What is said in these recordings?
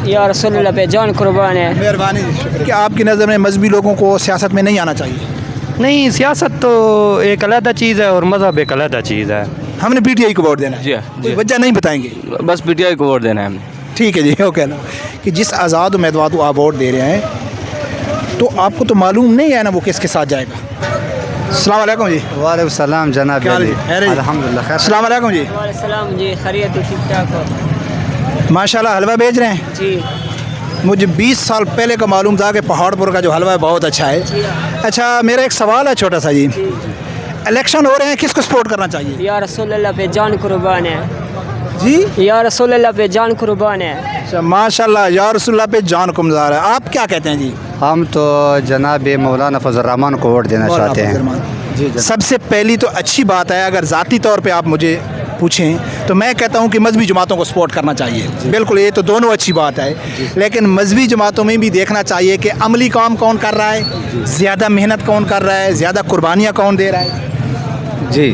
یا رسول اللہ پہ جان قربان ہے. مہربانی شکریہ. کہ آپ کی نظر میں مذہبی لوگوں کو سیاست میں نہیں آنا چاہیے؟ نہیں، سیاست تو ایک علیحدہ چیز ہے اور مذہب ایک علیحدہ چیز ہے. ہم نے پی ٹی آئی کو ووٹ دینا ہے. جی کوئی وجہ نہیں بتائیں گے؟ بس پی ٹی آئی کو ووٹ دینا ہے ہم نے. ٹھیک ہے جی. وہ کہنا کہ جس آزاد امیدوار کو آپ ووٹ دے رہے ہیں تو آپ کو تو معلوم نہیں ہے نا وہ کس کے ساتھ جائے گا. السلام علیکم جی. وعلیکم السلام جناب. کیا حال ہے؟ خیر ہے جی؟ الحمدللہ خیر. السلام علیکم جی. وعلیکم السلام جی. خیریت ٹھیک ٹھاک ہو؟ ماشاء اللہ. حلوہ بیچ رہے ہیں؟ جی. مجھے 20 سال پہلے کا معلوم تھا کہ پہاڑ پور کا جو حلوہ ہے بہت اچھا ہے. اچھا میرا ایک سوال ہے چھوٹا سا جی. الیکشن ہو رہے ہیں، کس کو سپورٹ کرنا چاہیے؟ یا رسول اللہ پہ جان قربان ہے. جی یا رسول اللہ پہ جان قربان ہے. اچھا ماشاء اللہ. یا رسول اللہ پہ جان کمزار ہے. آپ کیا کہتے ہیں جی؟ ہم تو جناب مولانا فضل الرحمان کو ووٹ دینا چاہتے ہیں. جی سب سے پہلی تو اچھی بات ہے، اگر ذاتی طور پہ آپ مجھے پوچھیں تو میں کہتا ہوں کہ مذہبی جماعتوں کو سپورٹ کرنا چاہیے. بالکل، یہ تو دونوں اچھی بات ہے. لیکن مذہبی جماعتوں میں بھی دیکھنا چاہیے کہ عملی کام کون کر رہا ہے، زیادہ محنت کون کر رہا ہے، زیادہ قربانیاں کون دے رہا ہے. جی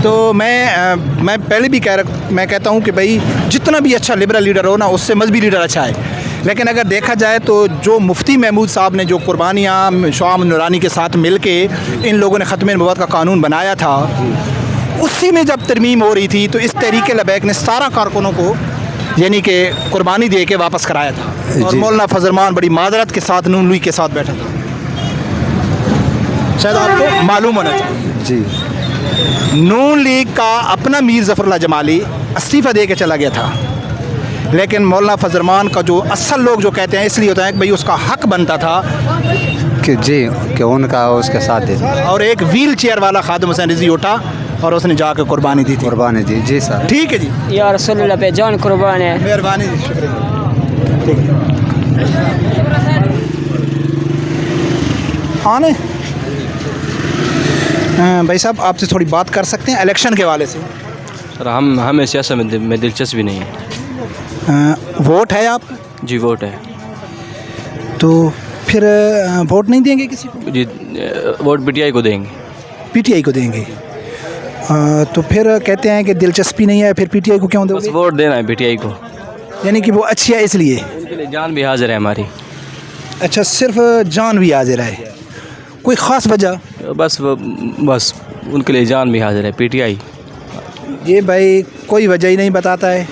تو میں پہلے بھی میں کہتا ہوں کہ بھائی جتنا بھی اچھا لبرل لیڈر ہو نا، اس سے مذہبی لیڈر اچھا ہے. لیکن اگر دیکھا جائے تو جو مفتی محمود صاحب نے جو قربانیاں شاہ نورانی کے ساتھ مل کے ان لوگوں نے ختم نبوت کا قانون بنایا تھا، اسی میں جب ترمیم ہو رہی تھی تو اس تحریک لبیک نے 17 کارکنوں کو یعنی کہ قربانی دے کے واپس کرایا تھا. اور مولانا فضل الرحمان بڑی معذرت کے ساتھ نون لیگ کے ساتھ بیٹھا تھا. شاید آپ کو معلوم ہونا چاہیے. جی نون لیگ کا اپنا میر ظفر اللہ جمالی استعفیٰ دے کے چلا گیا تھا، لیکن مولانا فضل الرحمان کا جو اصل لوگ جو کہتے ہیں اس لیے ہوتا ہے کہ بھائی اس کا حق بنتا تھا کہ جی کہ ان کا اس کے ساتھ دے. اور ایک ویل چیئر والا خادم حسین رضوی اٹھا اور اس نے جا کے قربانی دی تھی. قربانی دی. جی سر. ٹھیک ہے جی. یا رسول اللہ پہ جان قربان ہے. مہربانی جی. شکریہ. ٹھیک ہے. آنے بھائی صاحب آپ سے تھوڑی بات کر سکتے ہیں الیکشن کے حوالے سے؟ سر ہمیں سیاست میں دلچسپی نہیں ہے. ووٹ ہے آپ؟ جی ووٹ ہے. تو پھر ووٹ نہیں دیں گے کسی کو؟ جی ووٹ پی ٹی آئی کو دیں گے. پی ٹی آئی کو دیں گے. تو پھر کہتے ہیں کہ دلچسپی نہیں ہے، پھر پی ٹی آئی کو کیوں دو بس گے؟ ووٹ دینا ہے پی ٹی آئی کو. یعنی کہ وہ اچھی ہے اس لیے؟ ان کے لیے جان بھی حاضر ہے ہماری. اچھا صرف جان بھی حاضر ہے، کوئی خاص وجہ؟ بس ان کے لیے جان بھی حاضر ہے پی ٹی آئی. یہ بھائی کوئی وجہ ہی نہیں بتاتا ہے.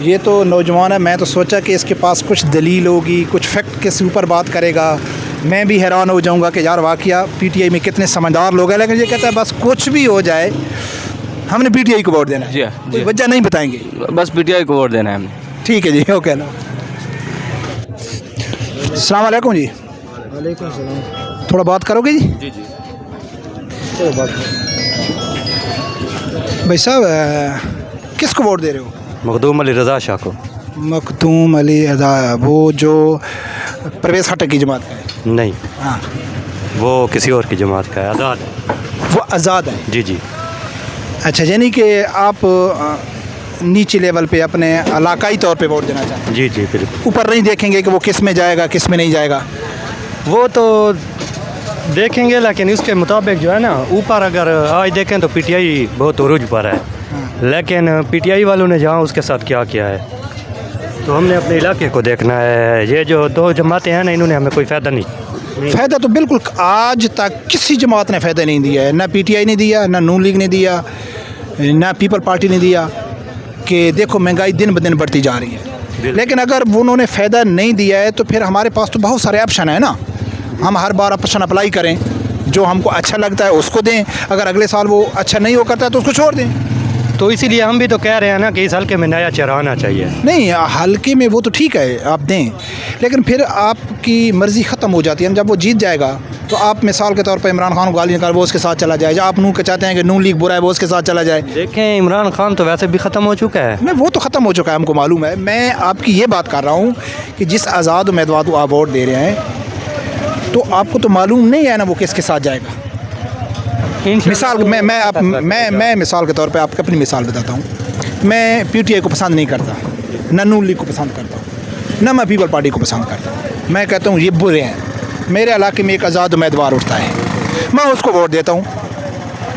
یہ تو نوجوان ہے، میں تو سوچا کہ اس کے پاس کچھ دلیل ہوگی، کچھ فیکٹ کے اوپر بات کرے گا. میں بھی حیران ہو جاؤں گا کہ یار واقعہ پی ٹی آئی میں کتنے سمجھدار لوگ ہیں. لیکن یہ کہتا ہے بس کچھ بھی ہو جائے ہم نے پی ٹی آئی کو ووٹ دینا ہے. جی کوئی وجہ نہیں بتائیں گے؟ بس پی ٹی آئی کو ووٹ دینا ہے ہم نے. ٹھیک ہے جی. اوکے. السلام علیکم جی. وعلیکم السلام. تھوڑا بات کرو گے جی؟ جی جی. چلو بات. بھائی صاحب کس کو ووٹ دے رہے ہو؟ مخدوم علی رضا شاہ کو. مختوم علی رضا، وہ جو پرویز خٹک کی جماعت کا ہے؟ نہیں، ہاں وہ کسی اور کی جماعت کا ہے. آزاد ہے. وہ آزاد ہے. جی جی. اچھا یعنی کہ آپ نیچے لیول پہ اپنے علاقائی طور پہ ووٹ دینا چاہتے ہیں؟ جی جی بالکل. اوپر نہیں دیکھیں گے کہ وہ کس میں جائے گا کس میں نہیں جائے گا؟ وہ تو دیکھیں گے، لیکن اس کے مطابق جو ہے نا اوپر اگر آج دیکھیں تو پی ٹی آئی بہت عروج پر ہے. لیکن پی ٹی آئی والوں نے جہاں اس کے ساتھ کیا کیا ہے تو ہم نے اپنے علاقے کو دیکھنا ہے. یہ جو دو جماعتیں ہیں نا انہوں نے ہمیں کوئی فائدہ نہیں. فائدہ تو بالکل آج تک کسی جماعت نے فائدہ نہیں دیا ہے. نہ پی ٹی آئی نے دیا، نہ نون لیگ نے دیا، نہ پیپل پارٹی نے دیا. کہ دیکھو مہنگائی دن بدن بڑھتی جا رہی ہے. لیکن اگر انہوں نے فائدہ نہیں دیا ہے تو پھر ہمارے پاس تو بہت سارے آپشن ہیں نا. ہم ہر بار آپشن اپلائی کریں، جو ہم کو اچھا لگتا ہے اس کو دیں. اگر اگلے سال وہ اچھا نہیں ہو کرتا ہے تو اس کو چھوڑ دیں. تو اسی لیے ہم بھی تو کہہ رہے ہیں نا کہ اس حلقے میں نیا چہرہ آنا چاہیے. نہیں حلقے میں وہ تو ٹھیک ہے آپ دیں، لیکن پھر آپ کی مرضی ختم ہو جاتی ہے. جب وہ جیت جائے گا تو آپ مثال کے طور پر عمران خان کو گالی نکال وہ اس کے ساتھ چلا جائے. آپ نون کے چاہتے ہیں کہ نون لیگ برا ہے وہ اس کے ساتھ چلا جائے. دیکھیں عمران خان تو ویسے بھی ختم ہو چکا ہے. نہیں وہ تو ختم ہو چکا ہے، ہم کو معلوم ہے. میں آپ کی یہ بات کر رہا ہوں کہ جس آزاد امیدوار کو آپ ووٹ دے رہے ہیں تو آپ کو تو معلوم نہیں ہے نا وہ کس کے ساتھ جائے گا. مثال میں مثال کے طور پہ آپ کو اپنی مثال بتاتا ہوں. میں پی ٹی آئی کو پسند نہیں کرتا، نہ نون لیگ کو پسند کرتا ہوں، نہ میں پیپل پارٹی کو پسند کرتا ہوں. میں کہتا ہوں یہ برے ہیں. میرے علاقے میں ایک آزاد امیدوار اٹھتا ہے، میں اس کو ووٹ دیتا ہوں